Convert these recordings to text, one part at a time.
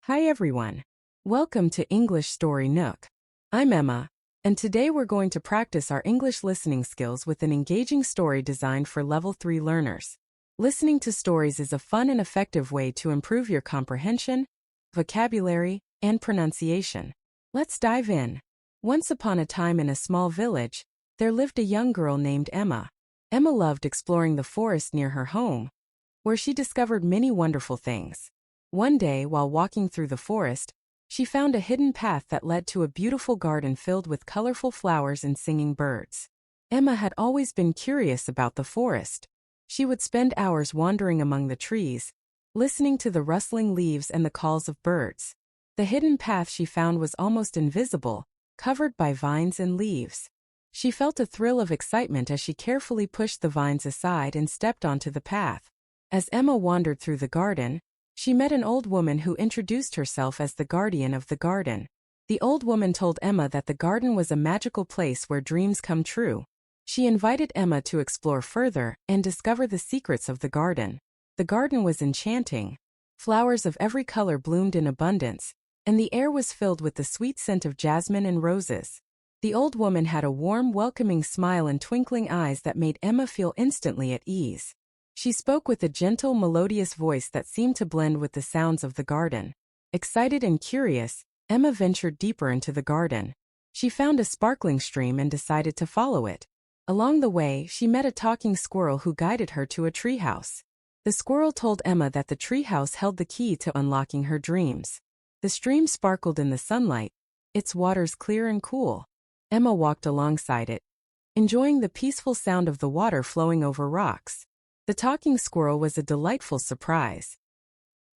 Hi everyone. Welcome to English Story Nook. I'm Emma, and today we're going to practice our English listening skills with an engaging story designed for Level 3 learners. Listening to stories is a fun and effective way to improve your comprehension, vocabulary, and pronunciation. Let's dive in. Once upon a time in a small village, there lived a young girl named Emma. Emma loved exploring the forest near her home, where she discovered many wonderful things. One day, while walking through the forest, she found a hidden path that led to a beautiful garden filled with colorful flowers and singing birds. Emma had always been curious about the forest. She would spend hours wandering among the trees, listening to the rustling leaves and the calls of birds. The hidden path she found was almost invisible, covered by vines and leaves. She felt a thrill of excitement as she carefully pushed the vines aside and stepped onto the path. As Emma wandered through the garden, she met an old woman who introduced herself as the guardian of the garden. The old woman told Emma that the garden was a magical place where dreams come true. She invited Emma to explore further and discover the secrets of the garden. The garden was enchanting. Flowers of every color bloomed in abundance, and the air was filled with the sweet scent of jasmine and roses. The old woman had a warm, welcoming smile and twinkling eyes that made Emma feel instantly at ease. She spoke with a gentle, melodious voice that seemed to blend with the sounds of the garden. Excited and curious, Emma ventured deeper into the garden. She found a sparkling stream and decided to follow it. Along the way, she met a talking squirrel who guided her to a treehouse. The squirrel told Emma that the treehouse held the key to unlocking her dreams. The stream sparkled in the sunlight, its waters clear and cool. Emma walked alongside it, enjoying the peaceful sound of the water flowing over rocks. The talking squirrel was a delightful surprise.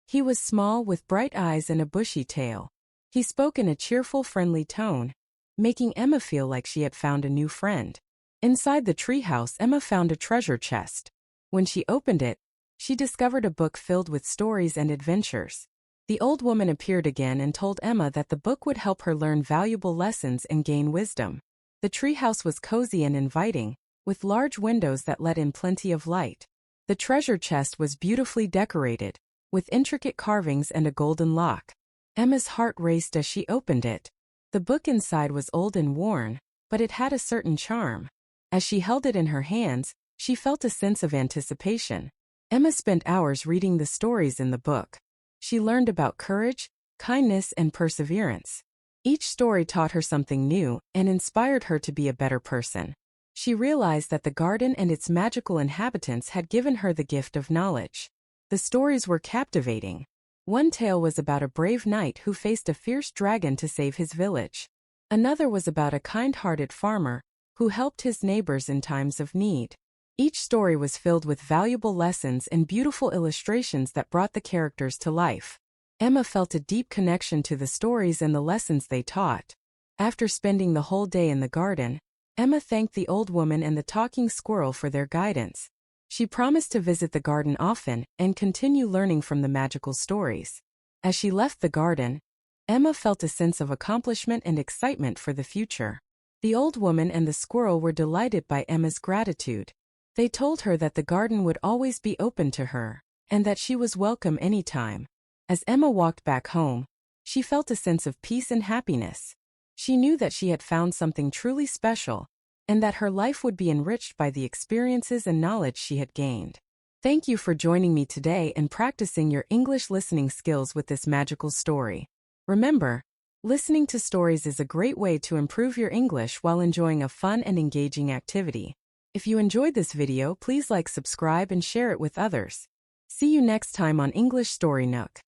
He was small with bright eyes and a bushy tail. He spoke in a cheerful, friendly tone, making Emma feel like she had found a new friend. Inside the treehouse, Emma found a treasure chest. When she opened it, she discovered a book filled with stories and adventures. The old woman appeared again and told Emma that the book would help her learn valuable lessons and gain wisdom. The treehouse was cozy and inviting, with large windows that let in plenty of light. The treasure chest was beautifully decorated, with intricate carvings and a golden lock. Emma's heart raced as she opened it. The book inside was old and worn, but it had a certain charm. As she held it in her hands, she felt a sense of anticipation. Emma spent hours reading the stories in the book. She learned about courage, kindness, and perseverance. Each story taught her something new and inspired her to be a better person. She realized that the garden and its magical inhabitants had given her the gift of knowledge. The stories were captivating. One tale was about a brave knight who faced a fierce dragon to save his village. Another was about a kind-hearted farmer who helped his neighbors in times of need. Each story was filled with valuable lessons and beautiful illustrations that brought the characters to life. Emma felt a deep connection to the stories and the lessons they taught. After spending the whole day in the garden, Emma thanked the old woman and the talking squirrel for their guidance. She promised to visit the garden often and continue learning from the magical stories. As she left the garden, Emma felt a sense of accomplishment and excitement for the future. The old woman and the squirrel were delighted by Emma's gratitude. They told her that the garden would always be open to her, and that she was welcome anytime. As Emma walked back home, she felt a sense of peace and happiness. She knew that she had found something truly special, and that her life would be enriched by the experiences and knowledge she had gained. Thank you for joining me today and practicing your English listening skills with this magical story. Remember, listening to stories is a great way to improve your English while enjoying a fun and engaging activity. If you enjoyed this video, please like, subscribe, and share it with others. See you next time on English Story Nook.